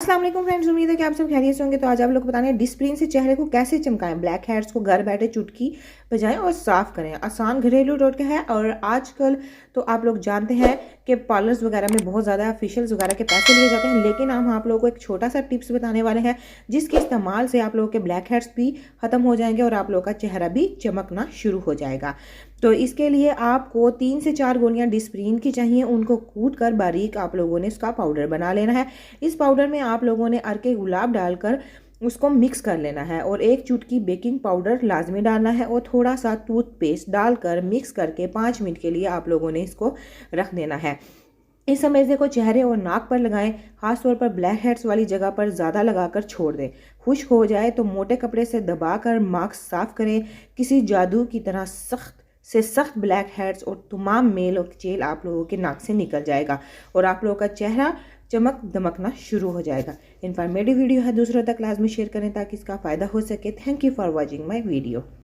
अस्सलाम वालेकुम फ्रेंड्स, उम्मीद है कि आप सब खैरियत से होंगे। तो आज आप लोग को बताने हैं डिस्प्रिन से चेहरे को कैसे चमकाएं। ब्लैक हेड्स को घर बैठे चुटकी बजाएं और साफ करें। आसान घरेलू टोटका है। और आजकल तो आप लोग जानते हैं कि पार्लर्स वगैरह में बहुत ज़्यादा फेशियल्स वगैरह के पैसे लिए जाते हैं, लेकिन हम आप लोगों को एक छोटा सा टिप्स बताने वाले हैं जिसके इस्तेमाल से आप लोगों के ब्लैक हेड्स भी ख़त्म हो जाएंगे और आप लोगों का चेहरा भी चमकना शुरू हो जाएगा। तो इसके लिए आपको 3 से 4 गोलियां डिस्प्रिन की चाहिए। उनको कूट कर बारीक आप लोगों ने इसका पाउडर बना लेना है। इस पाउडर में आप लोगों ने अर्के गुलाब डालकर उसको मिक्स कर लेना है और 1 चुटकी बेकिंग पाउडर लाजमी डालना है और थोड़ा सा टूथपेस्ट डालकर मिक्स करके 5 मिनट के लिए आप लोगों ने इसको रख देना है। इस समेजे को चेहरे और नाक पर लगाएं। खासतौर पर ब्लैक हेड्स वाली जगह पर ज़्यादा लगाकर छोड़ दें। खुश्क हो जाए तो मोटे कपड़े से दबाकर मास्क साफ करें। किसी जादू की तरह सख्त ब्लैक हेड्स और तमाम मेल और चेल आप लोगों के नाक से निकल जाएगा और आप लोगों का चेहरा चमक दमकना शुरू हो जाएगा। इन्फॉर्मेटिव वीडियो है, दूसरों तक लाजमी शेयर करें ताकि इसका फ़ायदा हो सके। Thank you for watching my video.